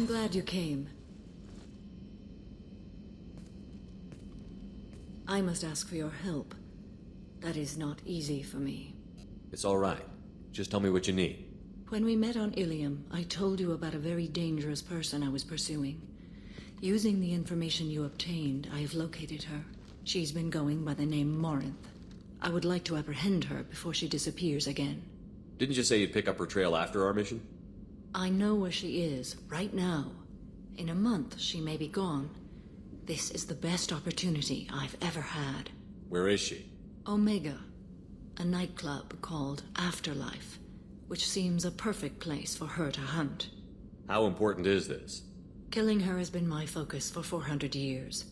glad you came. I must ask for your help. That is not easy for me. It's all right. Just tell me what you need. When we met on Ilium, I told you about a very dangerous person I was pursuing. Using the information you obtained, I have located her. She's been going by the name Morinth. I would like to apprehend her before she disappears again. Didn't you say you'd pick up her trail after our mission? I know where she is, right now. In a month, she may be gone. This is the best opportunity I've ever had. Where is she? Omega, a nightclub called Afterlife, which seems a perfect place for her to hunt. How important is this? Killing her has been my focus for 400 years.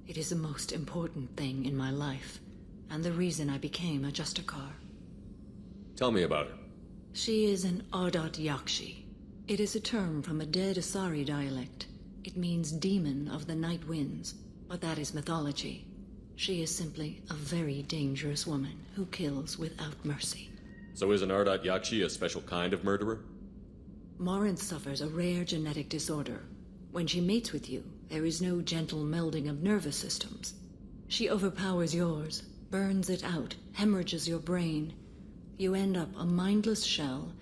It is the most important thing in my life, and the reason I became a Justikar. Tell me about her. She is an ardat-yakshi. It is a term from a dead Asari dialect. It means demon of the night winds, but that is mythology. She is simply a very dangerous woman who kills without mercy. So is an ardat-yakshi a special kind of murderer? Morinth suffers a rare genetic disorder. When she mates with you, there is no gentle melding of nervous systems. She overpowers yours, burns it out, hemorrhages your brain. You end up a mindless shell,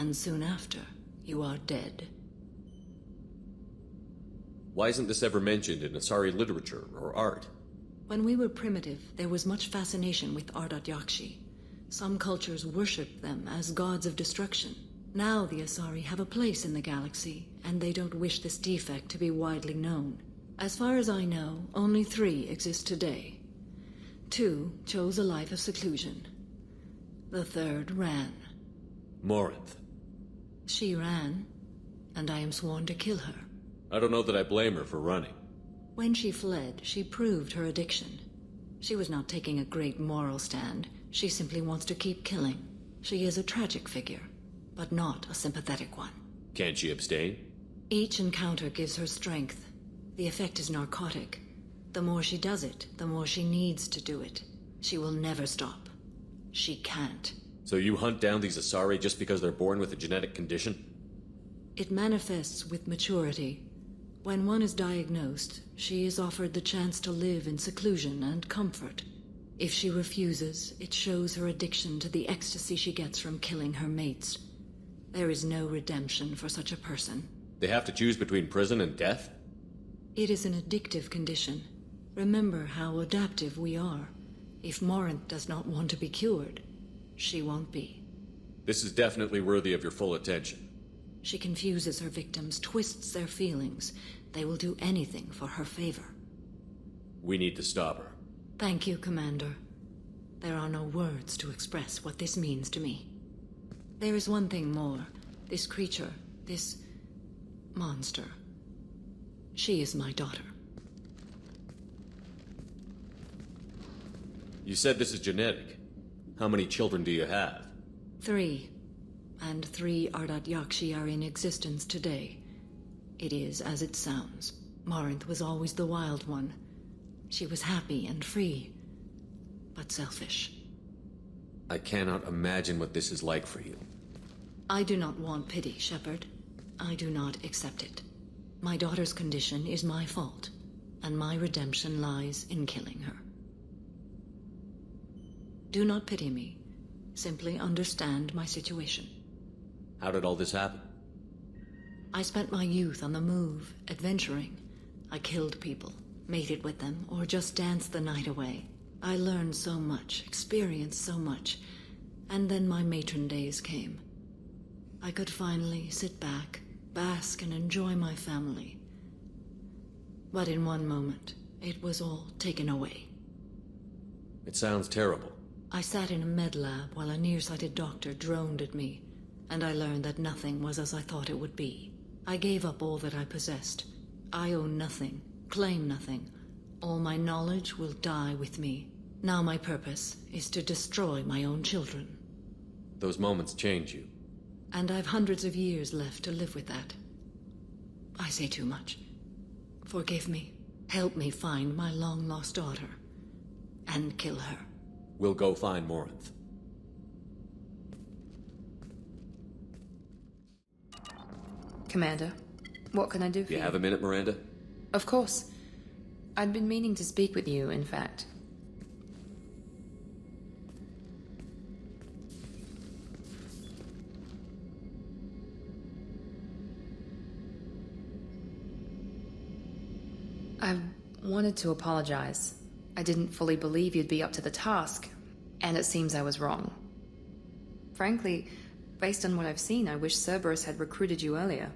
and soon after, you are dead. Why isn't this ever mentioned in Asari literature or art? When we were primitive, there was much fascination with ardat-yakshi. Some cultures worshipped them as gods of destruction. Now the Asari have a place in the galaxy, and they don't wish this defect to be widely known. As far as I know, only 3 exist today. 2 chose a life of seclusion. The 3rd ran. Morinth. She ran, and I am sworn to kill her. I don't know that I blame her for running. When she fled, she proved her addiction. She was not taking a great moral stand. She simply wants to keep killing. She is a tragic figure, but not a sympathetic one. Can't she abstain? Each encounter gives her strength. The effect is narcotic. The more she does it, the more she needs to do it. She will never stop. She can't. So you hunt down these Asari just because they're born with a genetic condition? It manifests with maturity. When one is diagnosed, she is offered the chance to live in seclusion and comfort. If she refuses, it shows her addiction to the ecstasy she gets from killing her mates. There is no redemption for such a person. They have to choose between prison and death? It is an addictive condition. Remember how adaptive we are. If Morinth does not want to be cured, she won't be. This is definitely worthy of your full attention. She confuses her victims, twists their feelings. They will do anything for her favor. We need to stop her. Thank you, Commander. There are no words to express what this means to me. There is one thing more. This creature, this monster. She is my daughter. You said this is genetic. How many children do you have? 3. And 3 ardat-yakshi are in existence today. It is as it sounds. Morinth was always the wild one. She was happy and free, but selfish. I cannot imagine what this is like for you. I do not want pity, Shepard. I do not accept it. My daughter's condition is my fault, and my redemption lies in killing her. Do not pity me. Simply understand my situation. How did all this happen? I spent my youth on the move, adventuring. I killed people, mated with them, or just danced the night away. I learned so much, experienced so much, and then my matron days came. I could finally sit back, bask and enjoy my family. But in one moment, it was all taken away. It sounds terrible. I sat in a med lab while a nearsighted doctor droned at me, and I learned that nothing was as I thought it would be. I gave up all that I possessed. I own nothing, claim nothing. All my knowledge will die with me. Now my purpose is to destroy my own children. Those moments change you. And I've hundreds of years left to live with that. I say too much. Forgive me. Help me find my long-lost daughter. And kill her. We'll go find Morinth. Commander, What can I do for you? You have a minute, Miranda? Of course. I'd been meaning to speak with you, in fact. I wanted to apologize. I didn't fully believe you'd be up to the task, and it seems I was wrong. Frankly, based on what I've seen, I wish Cerberus had recruited you earlier.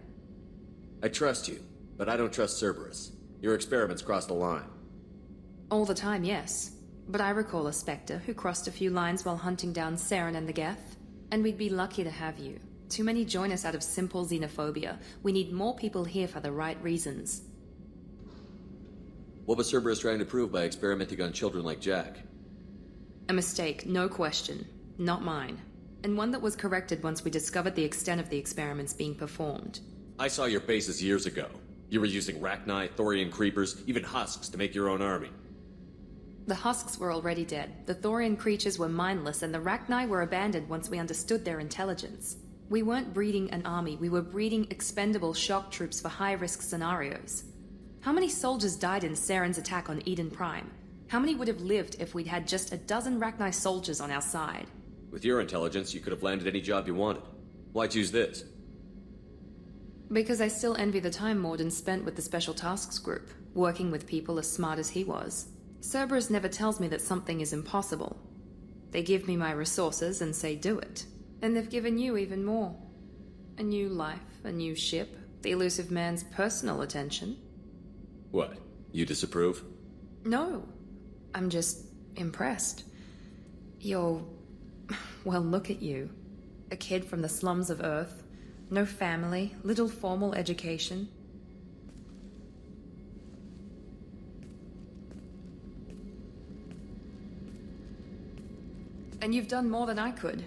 I trust you, but I don't trust Cerberus. Your experiments crossed the line. All the time, yes. But I recall a Spectre who crossed a few lines while hunting down Saren and the Geth. And we'd be lucky to have you. Too many join us out of simple xenophobia. We need more people here for the right reasons. What was Cerberus trying to prove by experimenting on children like Jack? A mistake, no question. Not mine. And one that was corrected once we discovered the extent of the experiments being performed. I saw your bases years ago. You were using Rachni, Thorian creepers, even husks to make your own army. The husks were already dead. The Thorian creatures were mindless, and the Rachni were abandoned once we understood their intelligence. We weren't breeding an army, we were breeding expendable shock troops for high-risk scenarios. How many soldiers died in Saren's attack on Eden Prime? How many would have lived if we'd had just a dozen Rachni soldiers on our side? With your intelligence, you could have landed any job you wanted. Why choose this? Because I still envy the time Morden spent with the Special Tasks Group, working with people as smart as he was. Cerberus never tells me that something is impossible. They give me my resources and say do it. And they've given you even more. A new life, a new ship, the elusive man's personal attention. What? You disapprove? No. I'm just impressed. You're... well, look at you. A kid from the slums of Earth. No family, little formal education. And you've done more than I could.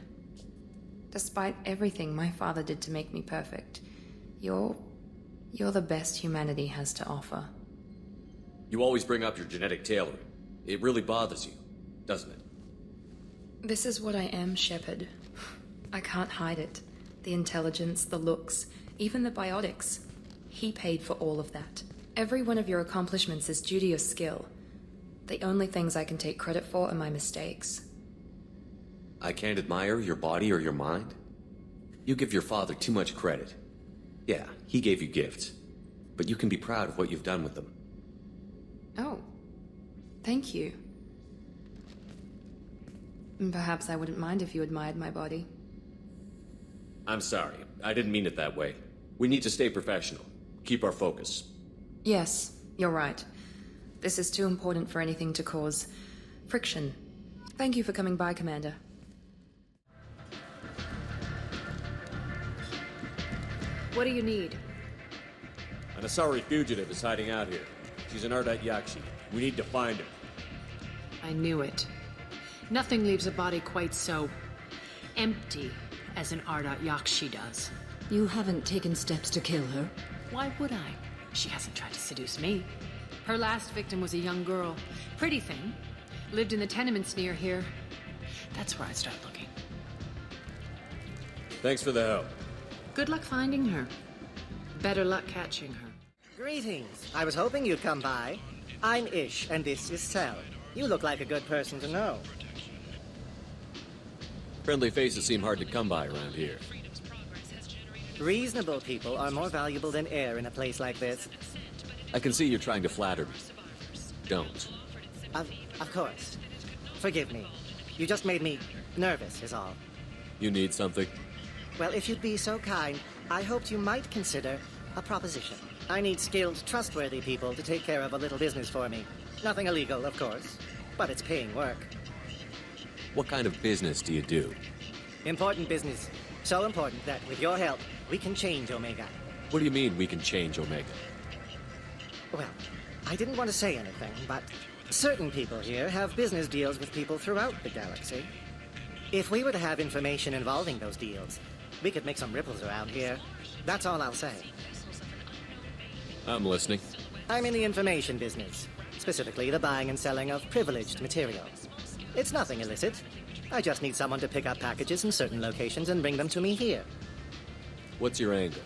Despite everything my father did to make me perfect, you're the best humanity has to offer. You always bring up your genetic tailoring. It really bothers you, doesn't it? This is what I am, Shepard. I can't hide it. The intelligence, the looks, even the biotics. He paid for all of that. Every one of your accomplishments is due to your skill. The only things I can take credit for are my mistakes. I can't admire your body or your mind? You give your father too much credit. Yeah, he gave you gifts. But you can be proud of what you've done with them. Oh. Thank you. Perhaps I wouldn't mind if you admired my body. I'm sorry. I didn't mean it that way. We need to stay professional. Keep our focus. Yes, you're right. This is too important for anything to cause friction. Thank you for coming by, Commander. What do you need? An Asari fugitive is hiding out here. She's an ardat-yakshi. We need to find her. I knew it. Nothing leaves a body quite so empty as an ardat-yakshi does. You haven't taken steps to kill her? Why would I? She hasn't tried to seduce me. Her last victim was a young girl. Pretty thing. Lived in the tenements near here. That's where I'd start looking. Thanks for the help. Good luck finding her. Better luck catching her. Greetings. I was hoping you'd come by. I'm Ish, and this is Sel. You look like a good person to know. Friendly faces seem hard to come by around here. Reasonable people are more valuable than air in a place like this. I can see you're trying to flatter me. Don't. Of course. Forgive me. You just made me nervous, is all. You need something? Well, if you'd be so kind, I hoped you might consider a proposition. I need skilled, trustworthy people to take care of a little business for me. Nothing illegal, of course, but it's paying work. What kind of business do you do? Important business. So important that, with your help, we can change Omega. What do you mean we can change Omega? Well, I didn't want to say anything, but certain people here have business deals with people throughout the galaxy. If we were to have information involving those deals, we could make some ripples around here. That's all I'll say. I'm listening. I'm in the information business, specifically the buying and selling of privileged materials. It's nothing illicit. I just need someone to pick up packages in certain locations and bring them to me here. What's your angle?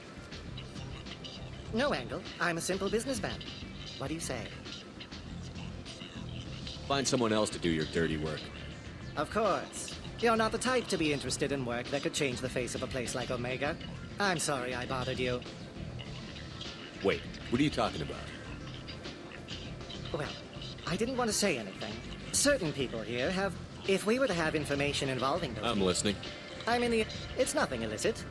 No, Angle. I'm a simple businessman. What do you say? Find someone else to do your dirty work. Of course. You're not the type to be interested in work that could change the face of a place like Omega. I'm sorry I bothered you. Wait, what are you talking about? Well, I didn't want to say anything. Certain people here have... If we were to have information involving those... I'm listening. I'm in the... It's nothing illicit.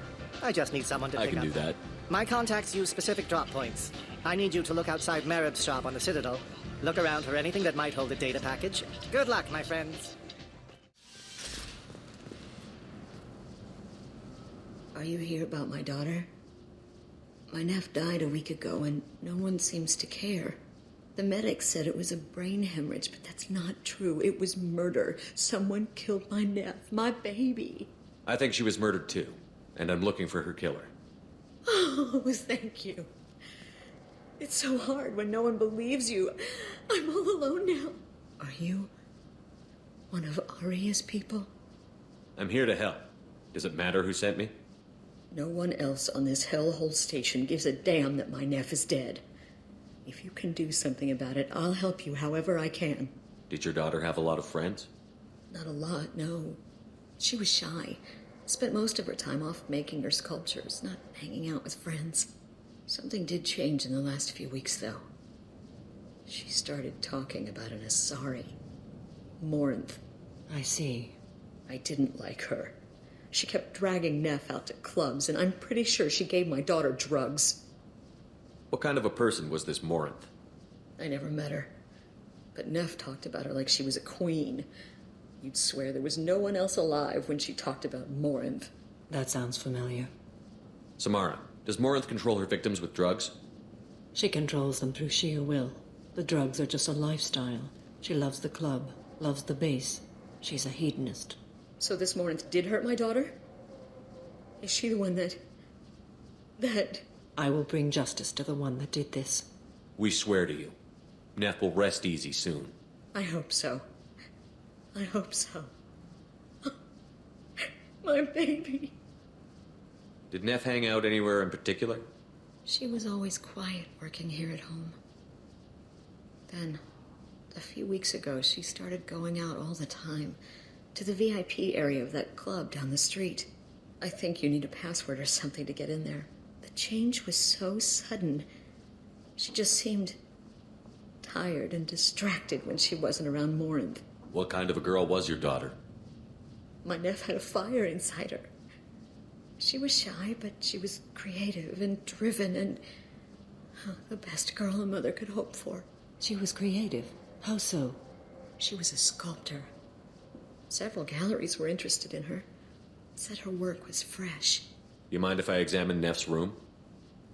I just need someone to I pick can up. do that. My contacts use specific drop points. I need you to look outside Merib's shop on the Citadel. Look around for anything that might hold a data package. Good luck, my friends. Are you here about my daughter? My nephew died a week ago and no one seems to care. The medics said it was a brain hemorrhage, but that's not true. It was murder. Someone killed my nephew, my baby. I think she was murdered too, and I'm looking for her killer. Oh, thank you. It's so hard when no one believes you. I'm all alone now. Are you one of Aria's people? I'm here to help. Does it matter who sent me? No one else on this hellhole station gives a damn that my nephew is dead. If you can do something about it, I'll help you however I can. Did your daughter have a lot of friends? Not a lot, no. She was shy. Spent most of her time off making her sculptures, not hanging out with friends. Something did change in the last few weeks, though. She started talking about an Asari. Morinth. I see. I didn't like her. She kept dragging Neff out to clubs, and I'm pretty sure she gave my daughter drugs. What kind of a person was this Morinth? I never met her. But Neff talked about her like she was a queen. You'd swear there was no one else alive when she talked about Morinth. That sounds familiar. Samara, does Morinth control her victims with drugs? She controls them through sheer will. The drugs are just a lifestyle. She loves the club, loves the base. She's a hedonist. So this Morinth did hurt my daughter? Is she the one that... I will bring justice to the one that did this. We swear to you. Neff will rest easy soon. I hope so. I hope so. My baby. Did Neff hang out anywhere in particular? She was always quiet working here at home. Then, a few weeks ago, she started going out all the time to the VIP area of that club down the street. I think you need a password or something to get in there. The change was so sudden. She just seemed tired and distracted when she wasn't around Morinth. What kind of a girl was your daughter? My nephew had a fire inside her. She was shy, but she was creative and driven and the best girl a mother could hope for. She was creative. How so? She was a sculptor. Several galleries were interested in her. Said her work was fresh. You mind if I examine Neff's room?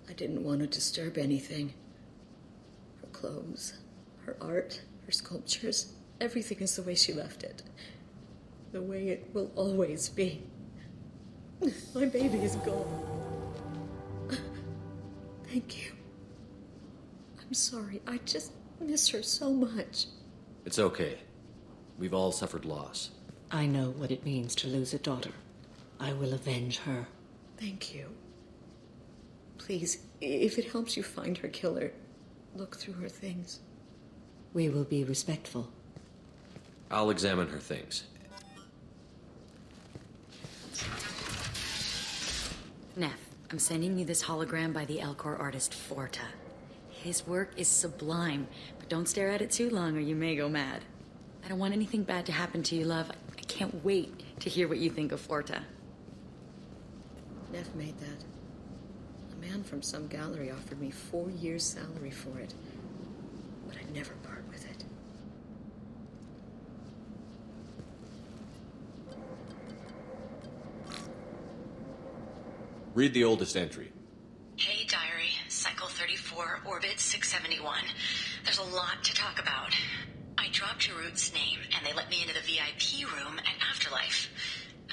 I didn't want to disturb anything. Her clothes, her art, her sculptures, everything is the way she left it. The way it will always be. My baby is gone. Thank you. I'm sorry. I just miss her so much. It's okay. We've all suffered loss. I know what it means to lose a daughter. I will avenge her. Thank you. Please, if it helps you find her killer, look through her things. We will be respectful. I'll examine her things. Neff, I'm sending you this hologram by the Elcor artist Forta. His work is sublime, but don't stare at it too long or you may go mad. I don't want anything bad to happen to you, love. I can't wait to hear what you think of Forta. Neff made that. A man from some gallery offered me 4 years' salary for it, but I'd never part with it. Read the oldest entry. Hey, diary. Cycle 34, orbit 671. There's a lot to talk about. I dropped your root's name, and they let me into the VIP room at Afterlife.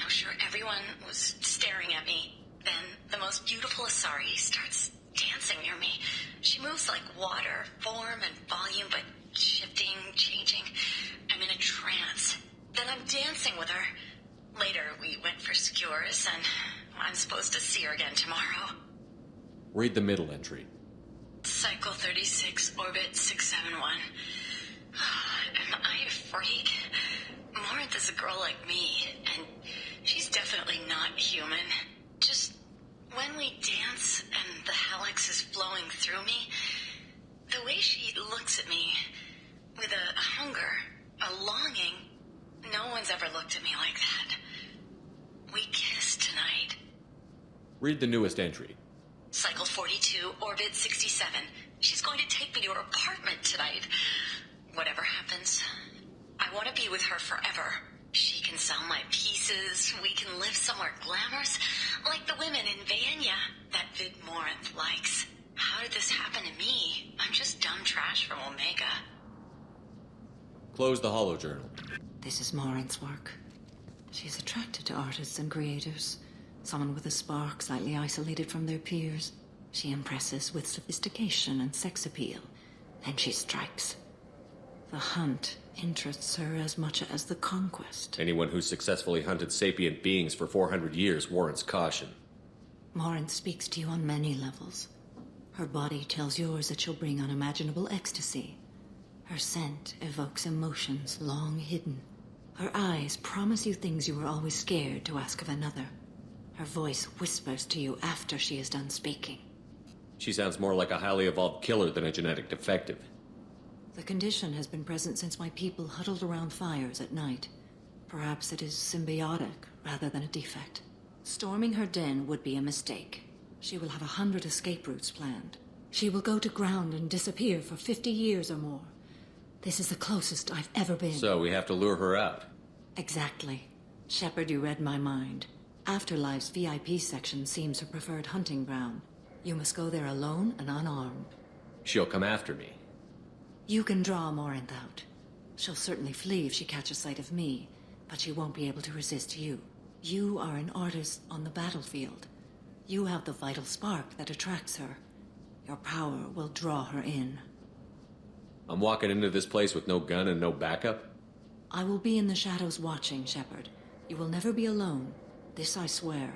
I'm sure everyone was staring at me. Then the most beautiful Asari starts dancing near me. She moves like water, form and volume, but shifting, changing. I'm in a trance. Then I'm dancing with her. Later, we went for skewers, and I'm supposed to see her again tomorrow. Read the middle entry. Cycle 36, Orbit 671. Am I a freak? Morinth is a girl like me, and she's definitely not human. Just when we dance and the halax is flowing through me, the way she looks at me with a hunger, a longing, no one's ever looked at me like that. We kissed tonight. Read the newest entry. Cycle 42, Orbit 67. She's going to take me to her apartment tonight. Whatever happens, I want to be with her forever. She can sell my pieces. We can live somewhere glamorous, like the women in Vanya that Vid Morinth likes. How did this happen to me? I'm just dumb trash from Omega. Close the holo journal. This is Morinth's work. She's attracted to artists and creators. Someone with a spark, slightly isolated from their peers. She impresses with sophistication and sex appeal. Then she strikes. The hunt interests her as much as the conquest. Anyone who's successfully hunted sapient beings for 400 years warrants caution. Morinth speaks to you on many levels. Her body tells yours that she'll bring unimaginable ecstasy. Her scent evokes emotions long hidden. Her eyes promise you things you were always scared to ask of another. Her voice whispers to you after she is done speaking. She sounds more like a highly evolved killer than a genetic defective. The condition has been present since my people huddled around fires at night. Perhaps it is symbiotic rather than a defect. Storming her den would be a mistake. She will have 100 escape routes planned. She will go to ground and disappear for 50 years or more. This is the closest I've ever been. So we have to lure her out. Exactly. Shepard, you read my mind. Afterlife's VIP section seems her preferred hunting ground. You must go there alone and unarmed. She'll come after me. You can draw Morinth out. She'll certainly flee if she catches sight of me, but she won't be able to resist you. You are an artist on the battlefield. You have the vital spark that attracts her. Your power will draw her in. I'm walking into this place with no gun and no backup? I will be in the shadows watching, Shepard. You will never be alone. This I swear.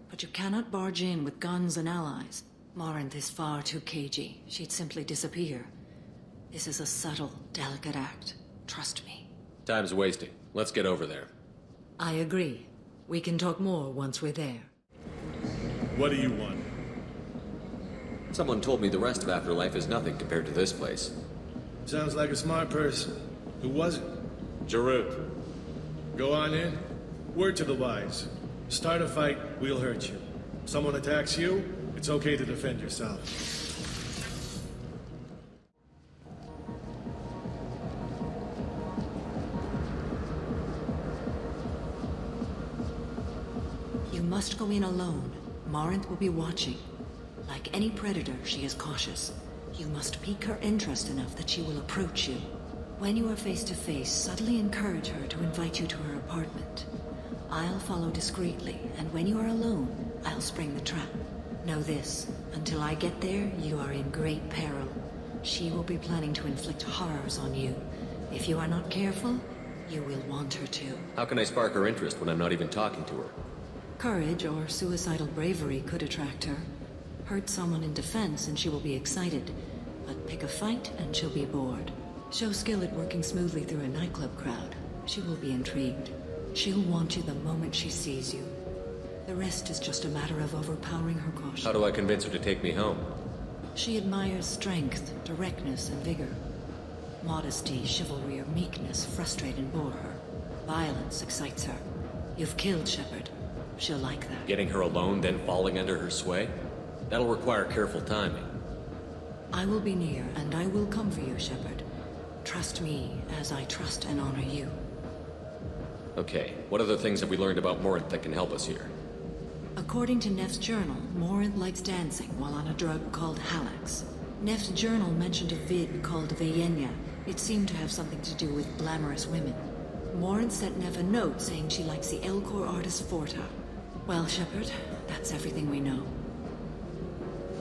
But you cannot barge in with guns and allies. Morinth is far too cagey. She'd simply disappear. This is a subtle, delicate act. Trust me. Time's wasting. Let's get over there. I agree. We can talk more once we're there. What do you want? Someone told me the rest of Afterlife is nothing compared to this place. Sounds like a smart person. Who was it? Jarut. Go on in. Word to the wise. Start a fight, we'll hurt you. Someone attacks you, it's okay to defend yourself. You must go in alone. Morinth will be watching. Like any predator, she is cautious. You must pique her interest enough that she will approach you. When you are face to face, subtly encourage her to invite you to her apartment. I'll follow discreetly, and when you are alone, I'll spring the trap. Know this, until I get there, you are in great peril. She will be planning to inflict horrors on you. If you are not careful, you will want her to. How can I spark her interest when I'm not even talking to her? Courage or suicidal bravery could attract her. Hurt someone in defense and she will be excited. But pick a fight and she'll be bored. Show skill at working smoothly through a nightclub crowd. She will be intrigued. She'll want you the moment she sees you. The rest is just a matter of overpowering her caution. How do I convince her to take me home? She admires strength, directness, and vigor. Modesty, chivalry, or meekness frustrate and bore her. Violence excites her. You've killed Shepard. She'll like that. Getting her alone, then falling under her sway? That'll require careful timing. I will be near, and I will come for you, Shepard. Trust me as I trust and honor you. Okay, what other things have we learned about Morinth that can help us here? According to Neff's journal, Morinth likes dancing while on a drug called halax. Neff's journal mentioned a vid called Vayenya. It seemed to have something to do with glamorous women. Morinth sent Neff a note saying she likes the Elcor artist Forta. Well, Shepard, that's everything we know.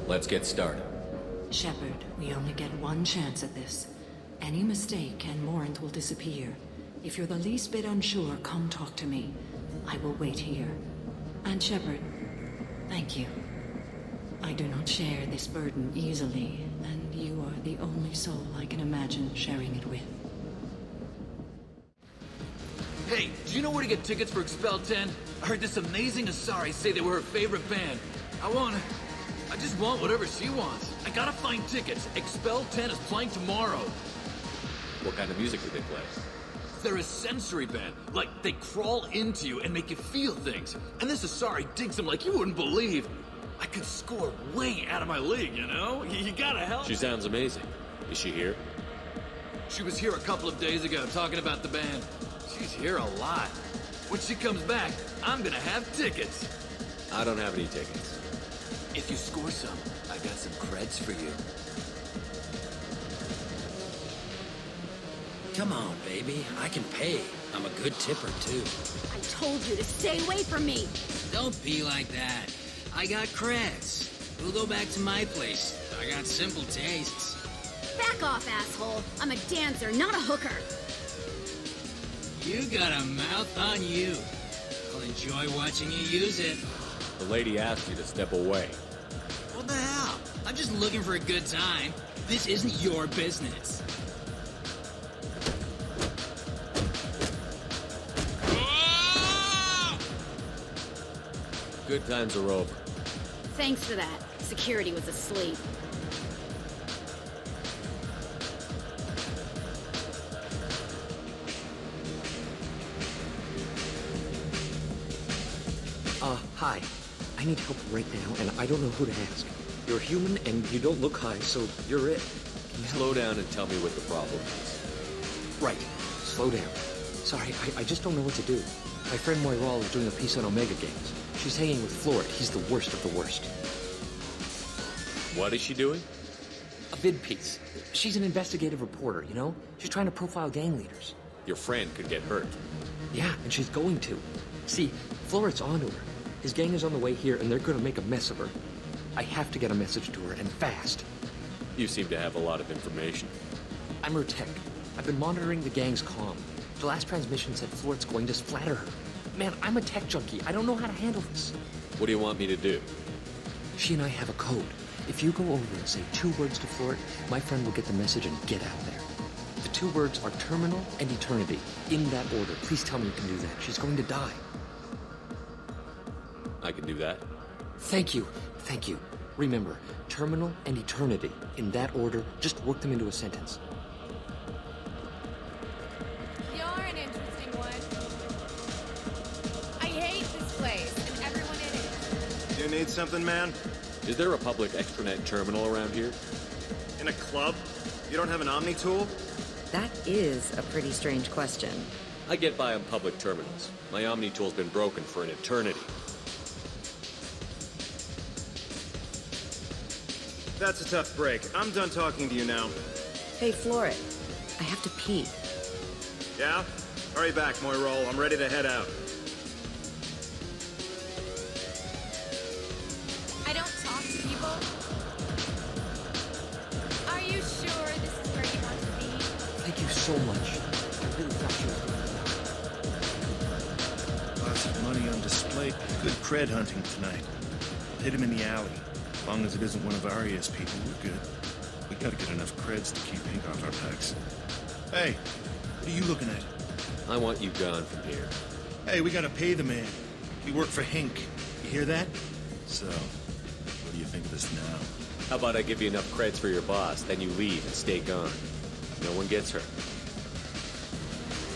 Let's get started. Shepard, we only get one chance at this. Any mistake and Morinth will disappear. If you're the least bit unsure, come talk to me. I will wait here. And Shepard, thank you. I do not share this burden easily, and You are the only soul I can imagine sharing it with. Hey, do you know where to get tickets for Expel 10? I heard this amazing Asari say they were her favorite band. I just want whatever she wants. I gotta find tickets. Expel 10 is playing tomorrow. What kind of music do they play? They're a sensory band. Like, they crawl into you and make you feel things. And this Asari digs them like you wouldn't believe. I could score way out of my league, you know? You gotta help. She sounds amazing. Is she here? She was here a couple of days ago talking about the band. She's here a lot. When she comes back, I'm gonna have tickets. I don't have any tickets. If you score some, I got some creds for you. Come on, baby. I can pay. I'm a good tipper, too. I told you to stay away from me. Don't be like that. I got creds. We'll go back to my place. I got simple tastes. Back off, asshole. I'm a dancer, not a hooker. You got a mouth on you. I'll enjoy watching you use it. The lady asked you to step away. What the hell? I'm just looking for a good time. This isn't your business. Good times are over. Thanks for that. Security was asleep. Hi. I need help right now, and I don't know who to ask. You're human, and you don't look high, so you're it. Slow down and tell me what the problem is. Right. Slow down. Sorry, I just don't know what to do. My friend Moiral is doing a piece on Omega Games. She's hanging with Floret. He's the worst of the worst. What is she doing? A vid piece. She's an investigative reporter, you know? She's trying to profile gang leaders. Your friend could get hurt. Yeah, and she's going to. See, Floret's onto her. His gang is on the way here, and they're gonna make a mess of her. I have to get a message to her, and fast. You seem to have a lot of information. I'm her tech. I've been monitoring the gang's comm. The last transmission said Floret's going to splatter her. Man, I'm a tech junkie. I don't know how to handle this. What do you want me to do? She and I have a code. If you go over and say 2 words to Floret, my friend will get the message and get out of there. The 2 words are terminal and eternity. In that order. Please tell me you can do that. She's going to die. I can do that. Thank you. Thank you. Remember, terminal and eternity. In that order, just work them into a sentence. You're an interesting one. I hate this place and everyone in it. You need something, man? Is there a public extranet terminal around here? In a club? You don't have an Omni tool? That is a pretty strange question. I get by on public terminals. My Omni tool's been broken for an eternity. That's a tough break. I'm done talking to you now. Hey, Floret. I have to pee. Yeah? Hurry back, Moiral. I'm ready to head out. I don't talk to people. Are you sure this is where you want to be? Thank you so much. I really thought you were... Lots of money on display. Good cred hunting tonight. Hit him in the alley. As long as it isn't one of Arya's people, we're good. We gotta get enough creds to keep ink off our backs. Hey, what are you looking at? I want you gone from here. Hey, we gotta pay the man. We work for Hink. You hear that? So, what do you think of this now? How about I give you enough creds for your boss, then you leave and stay gone. No one gets hurt.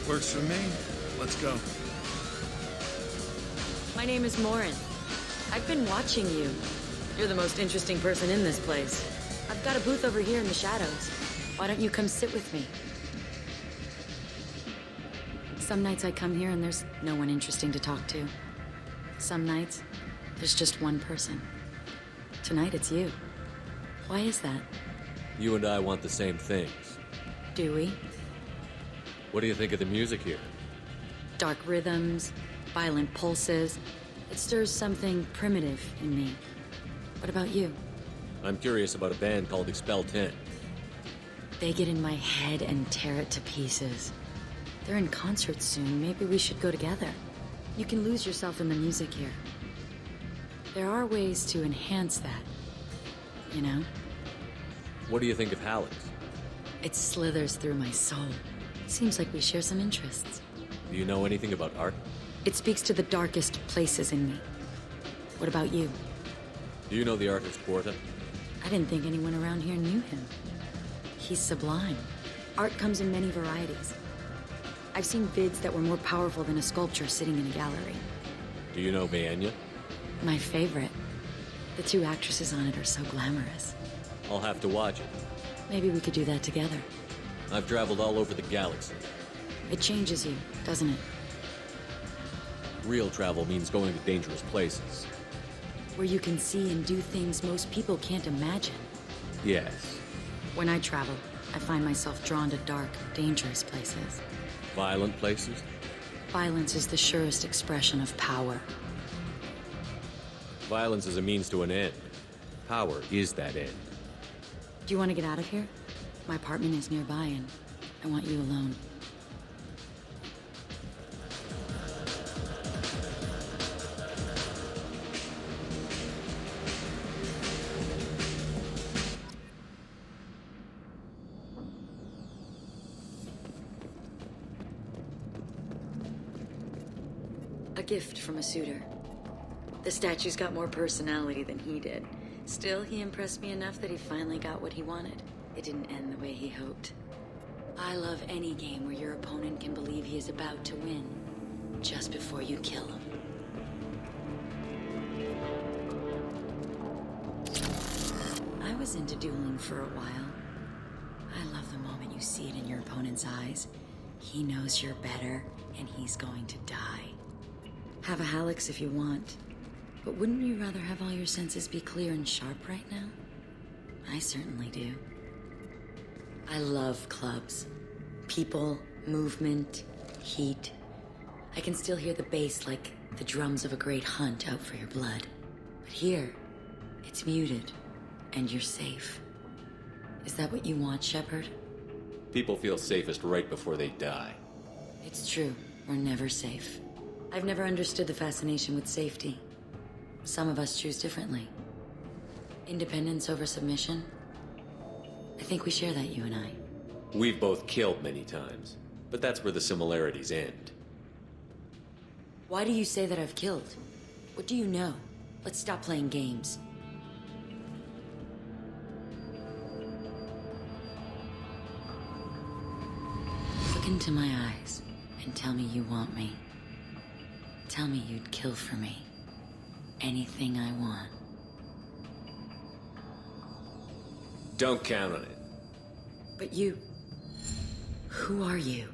Works for me. Let's go. My name is Morin. I've been watching you. You're the most interesting person in this place. I've got a booth over here in the shadows. Why don't you come sit with me? Some nights I come here and there's no one interesting to talk to. Some nights, there's just one person. Tonight it's you. Why is that? You and I want the same things. Do we? What do you think of the music here? Dark rhythms, violent pulses. It stirs something primitive in me. What about you? I'm curious about a band called Expel 10. They get in my head and tear it to pieces. They're in concert soon. Maybe we should go together. You can lose yourself in the music here. There are ways to enhance that, you know? What do you think of Hallex? It slithers through my soul. Seems like we share some interests. Do you know anything about art? It speaks to the darkest places in me. What about you? Do you know the artist Porta? I didn't think anyone around here knew him. He's sublime. Art comes in many varieties. I've seen vids that were more powerful than a sculpture sitting in a gallery. Do you know Vaenya? My favorite. The two actresses on it are so glamorous. I'll have to watch it. Maybe we could do that together. I've traveled all over the galaxy. It changes you, doesn't it? Real travel means going to dangerous places. Where you can see and do things most people can't imagine. Yes. When I travel, I find myself drawn to dark, dangerous places. Violent places? Violence is the surest expression of power. Violence is a means to an end. Power is that end. Do you want to get out of here? My apartment is nearby and I want you alone. A gift from a suitor. The statue's got more personality than he did. Still, he impressed me enough that he finally got what he wanted. It didn't end the way he hoped. I love any game where your opponent can believe he is about to win, just before you kill him. I was into dueling for a while. I love the moment you see it in your opponent's eyes. He knows you're better, and he's going to die. Have a Hallex if you want. But wouldn't you rather have all your senses be clear and sharp right now? I certainly do. I love clubs. People, movement, heat. I can still hear the bass like the drums of a great hunt out for your blood. But here, it's muted, and you're safe. Is that what you want, Shepard? People feel safest right before they die. It's true. We're never safe. I've never understood the fascination with safety. Some of us choose differently. Independence over submission? I think we share that, you and I. We've both killed many times, but that's where the similarities end. Why do you say that I've killed? What do you know? Let's stop playing games. Look into my eyes and tell me you want me. Tell me you'd kill for me. Anything I want. Don't count on it. But you... Who are you?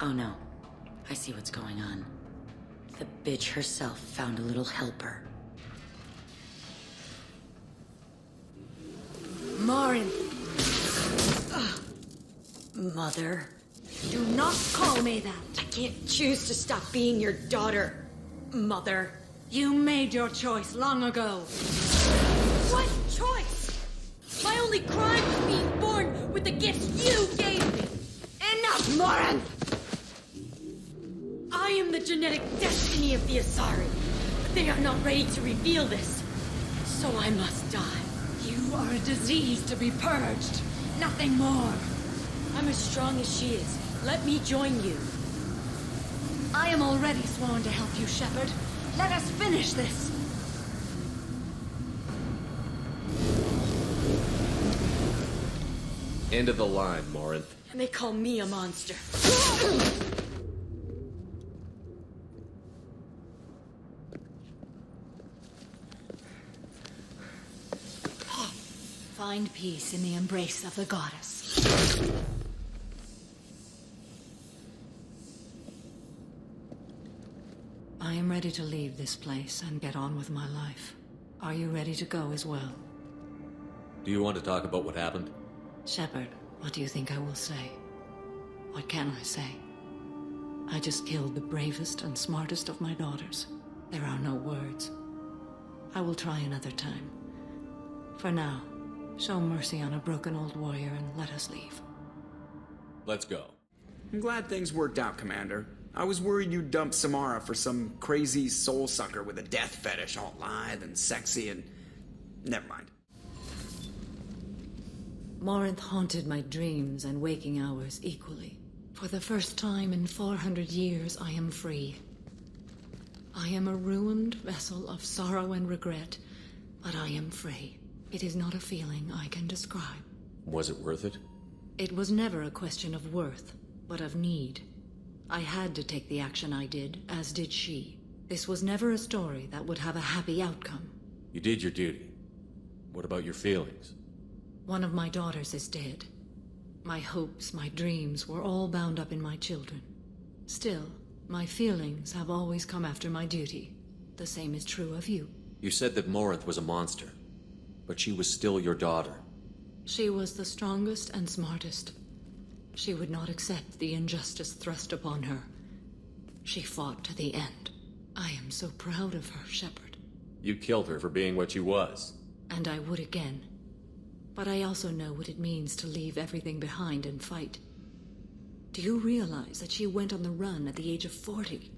Oh no. I see what's going on. The bitch herself found a little helper. Marin! Mother. Do not call me that! I can't choose to stop being your daughter. Mother. You made your choice long ago. What choice? My only crime was being born with the gifts you gave me. Enough, Morin! I am the genetic destiny of the Asari. But they are not ready to reveal this. So I must die. You are a disease to be purged. Nothing more. I'm as strong as she is. Let me join you. I am already sworn to help you, Shepard. Let us finish this. End of the line, Morinth. And they call me a monster. Find peace in the embrace of the goddess. I am ready to leave this place and get on with my life. Are you ready to go as well? Do you want to talk about what happened? Shepard, what do you think I will say? What can I say? I just killed the bravest and smartest of my daughters. There are no words. I will try another time. For now, show mercy on a broken old warrior and let us leave. Let's go. I'm glad things worked out, Commander. I was worried you'd dump Samara for some crazy soul sucker with a death fetish, all lithe and sexy and... Never mind. Morinth haunted my dreams and waking hours equally. For the first time in 400 years, I am free. I am a ruined vessel of sorrow and regret, but I am free. It is not a feeling I can describe. Was it worth it? It was never a question of worth, but of need. I had to take the action I did, as did she. This was never a story that would have a happy outcome. You did your duty. What about your feelings? One of my daughters is dead. My hopes, my dreams were all bound up in my children. Still, my feelings have always come after my duty. The same is true of you. You said that Morinth was a monster, but she was still your daughter. She was the strongest and smartest. She would not accept the injustice thrust upon her. She fought to the end. I am so proud of her, Shepard. You killed her for being what she was. And I would again. But I also know what it means to leave everything behind and fight. Do you realize that she went on the run at the age of 40?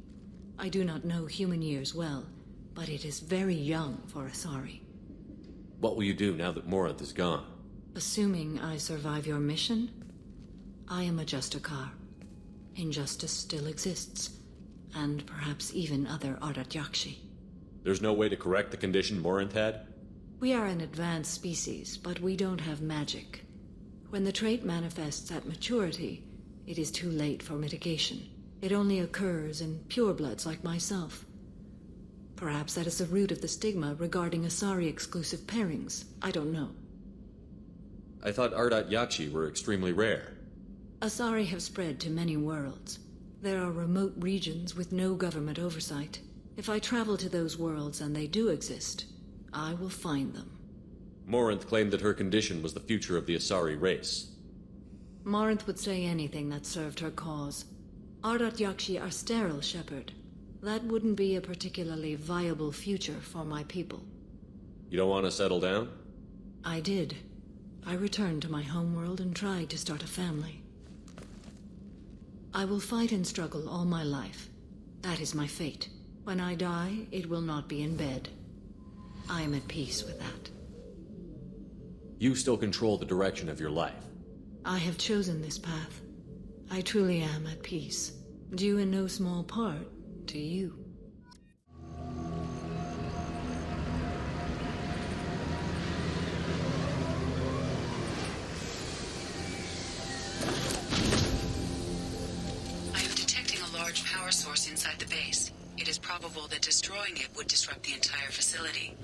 I do not know human years well, but it is very young for Asari. What will you do now that Morinth is gone? Assuming I survive your mission, I am a Justikar. Injustice still exists, and perhaps even other ardat-yakshi. There's no way to correct the condition Morinth had? We are an advanced species, but we don't have magic. When the trait manifests at maturity, it is too late for mitigation. It only occurs in purebloods like myself. Perhaps that is the root of the stigma regarding Asari-exclusive pairings. I don't know. I thought ardat-yakshi were extremely rare. Asari have spread to many worlds. There are remote regions with no government oversight. If I travel to those worlds and they do exist, I will find them. Morinth claimed that her condition was the future of the Asari race. Morinth would say anything that served her cause. Ardat-yakshi are sterile, Shepard. That wouldn't be a particularly viable future for my people. You don't want to settle down? I did. I returned to my homeworld and tried to start a family. I will fight and struggle all my life. That is my fate. When I die, it will not be in bed. I am at peace with that. You still control the direction of your life. I have chosen this path. I truly am at peace, due in no small part to you. I am detecting a large power source inside the base. It is probable that destroying it would disrupt the entire facility.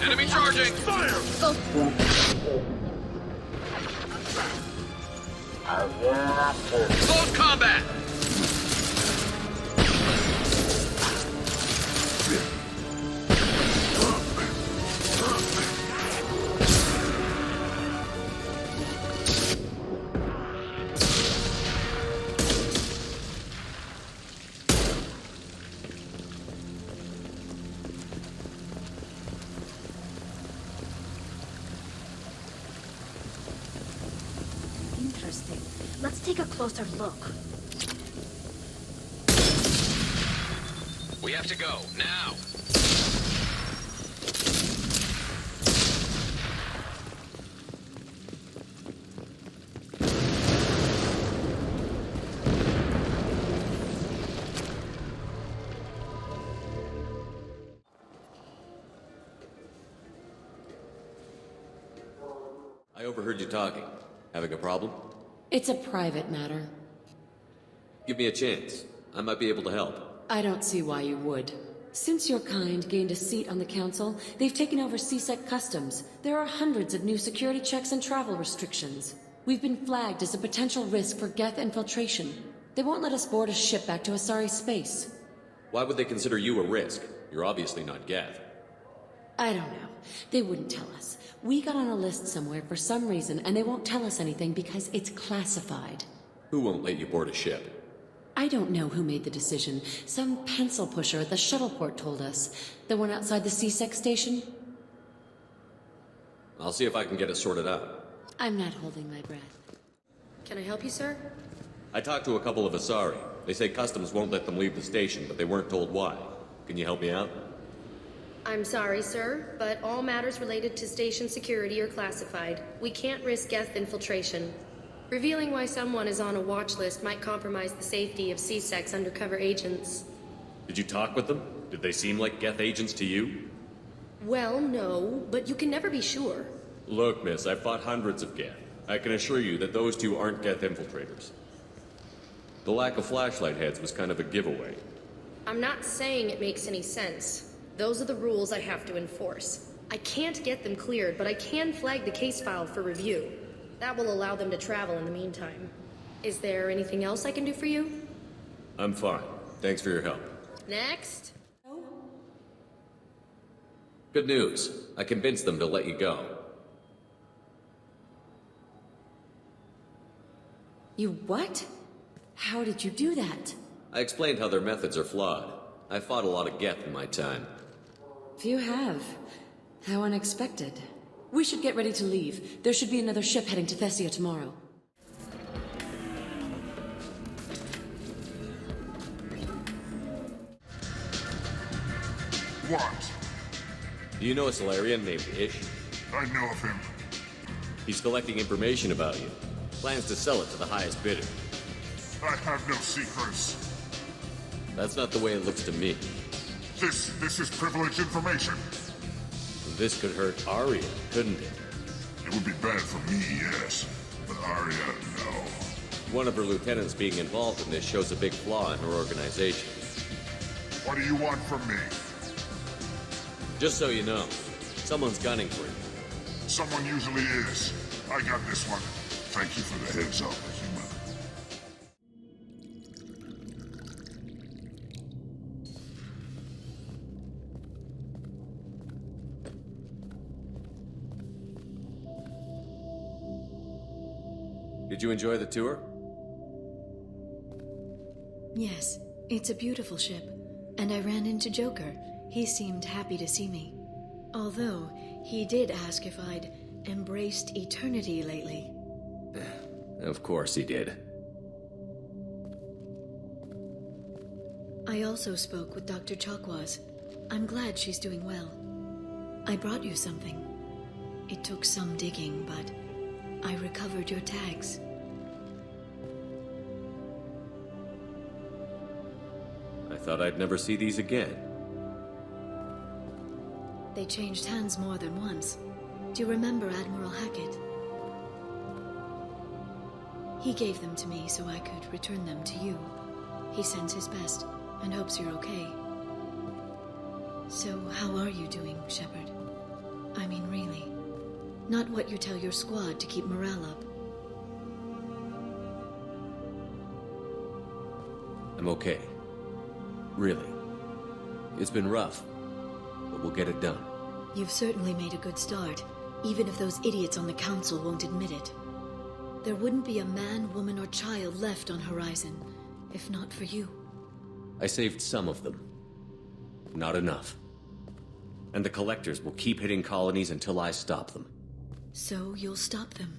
Enemy charging! Fire! Go. Close combat! take a closer look. We have to go, now! I overheard you talking. Having a problem? It's a private matter. Give me a chance. I might be able to help. I don't see why you would. Since your kind gained a seat on the council, they've taken over CSEC customs. There are hundreds of new security checks and travel restrictions. We've been flagged as a potential risk for Geth infiltration. They won't let us board a ship back to Asari space. Why would they consider you a risk? You're obviously not Geth. I don't know. They wouldn't tell us. We got on a list somewhere for some reason, and they won't tell us anything because it's classified. Who won't let you board a ship? I don't know who made the decision. Some pencil pusher at the shuttle port told us. The one outside the CSEC station? I'll see if I can get it sorted out. I'm not holding my breath. Can I help you, sir? I talked to a couple of Asari. They say customs won't let them leave the station, but they weren't told why. Can you help me out? I'm sorry, sir, but all matters related to station security are classified. We can't risk Geth infiltration. Revealing why someone is on a watch list might compromise the safety of CSEC's undercover agents. Did you talk with them? Did they seem like Geth agents to you? Well, no, but you can never be sure. Look, miss, I've fought hundreds of Geth. I can assure you that those two aren't Geth infiltrators. The lack of flashlight heads was kind of a giveaway. I'm not saying it makes any sense. Those are the rules I have to enforce. I can't get them cleared, but I can flag the case file for review. That will allow them to travel in the meantime. Is there anything else I can do for you? I'm fine. Thanks for your help. Next. Good news. I convinced them to let you go. You what? How did you do that? I explained how their methods are flawed. I fought a lot of Geth in my time. You have. How unexpected. We should get ready to leave. There should be another ship heading to Thessia tomorrow. What? Do you know a Solarian named Ish? I know of him. He's collecting information about you. Plans to sell it to the highest bidder. I have no secrets. That's not the way it looks to me. This is privileged information. This could hurt Arya, couldn't it? It would be bad for me, yes. But Arya, no. One of her lieutenants being involved in this shows a big flaw in her organization. What do you want from me? Just so you know, someone's gunning for you. Someone usually is. I got this one. Thank you for the heads up, human. Did you enjoy the tour? Yes, it's a beautiful ship. And I ran into Joker. He seemed happy to see me. Although, he did ask if I'd embraced eternity lately. Of course he did. I also spoke with Dr. Chakwas. I'm glad she's doing well. I brought you something. It took some digging, but I recovered your tags. I thought I'd never see these again. They changed hands more than once. Do you remember Admiral Hackett? He gave them to me so I could return them to you. He sends his best and hopes you're okay. So, how are you doing, Shepard? I mean, really. Not what you tell your squad to keep morale up. I'm okay. Really. It's been rough, but we'll get it done. You've certainly made a good start, even if those idiots on the council won't admit it. There wouldn't be a man, woman, or child left on Horizon, if not for you. I saved some of them. Not enough. And the collectors will keep hitting colonies until I stop them. So you'll stop them?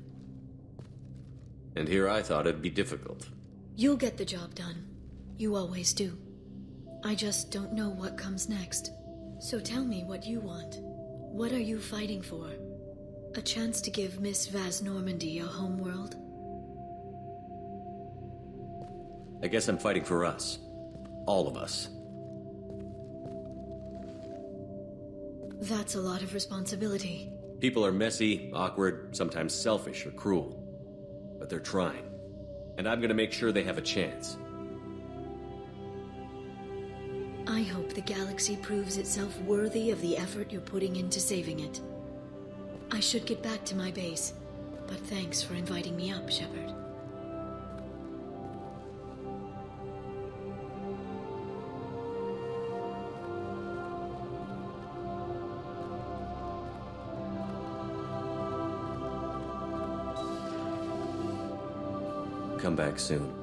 And here I thought it'd be difficult. You'll get the job done. You always do. I just don't know what comes next. So tell me what you want. What are you fighting for? A chance to give Miss Vaz Normandy a homeworld? I guess I'm fighting for us. All of us. That's a lot of responsibility. People are messy, awkward, sometimes selfish or cruel. But they're trying. And I'm gonna make sure they have a chance. I hope the galaxy proves itself worthy of the effort you're putting into saving it. I should get back to my base, but thanks for inviting me up, Shepard. Come back soon.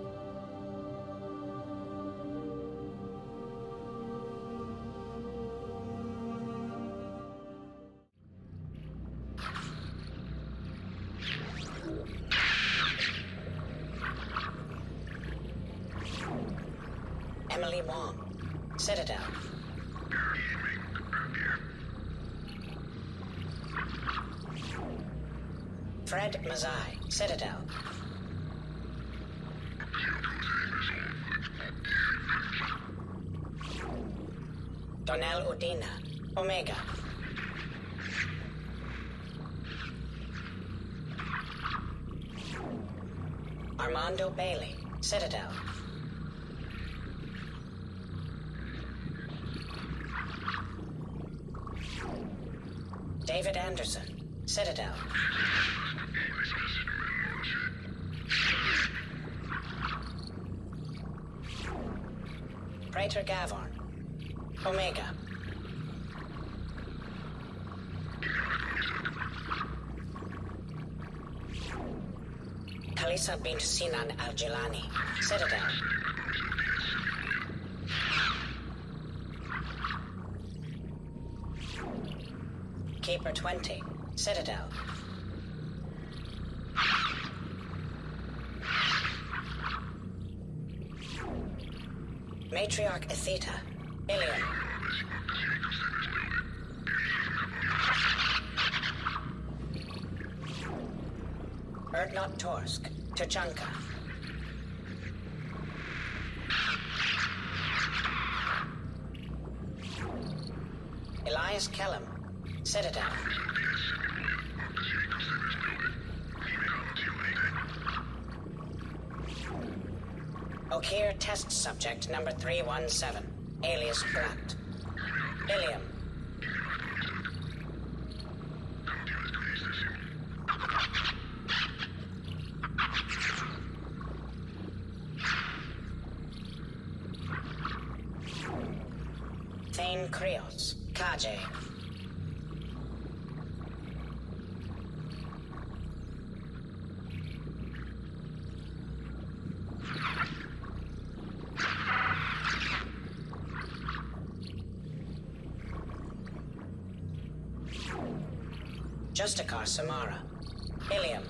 Emily Wong, Citadel. Fred Mazai, Citadel. Donnell Udina, Omega. Armando Bailey, Citadel. David Anderson, Citadel. Praetor Gavorn, Omega. Kalisa bint Sinan Al-Jilani, Citadel. Keeper 20, Citadel. Matriarch Atheta, Ilium. Erdnot Torsk, Tuchanka. Elias Kellum, Citadel. Okir test subject number 317, alias Blunt. Ilium. Thane Krios, Kaje. Justicar Samara, Ilium.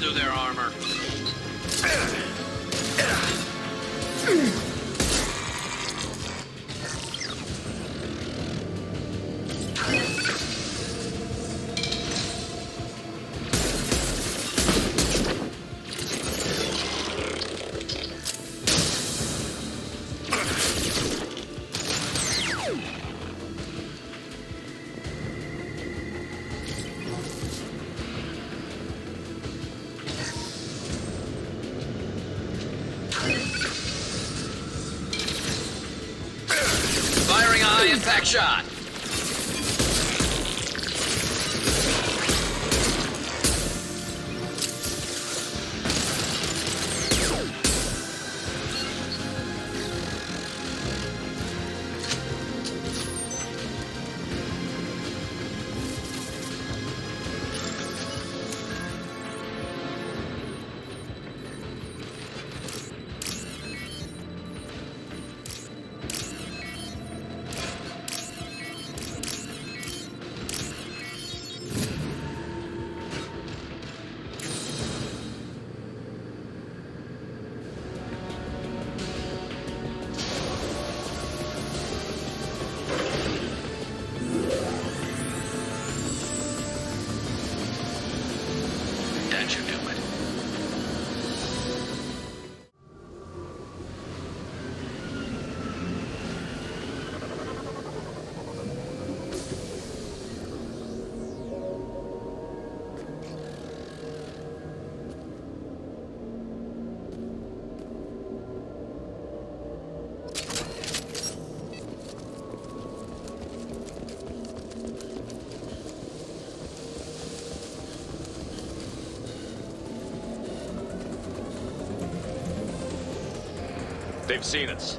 through their armor. Firing a high-impact shot. That should do it. They've seen us.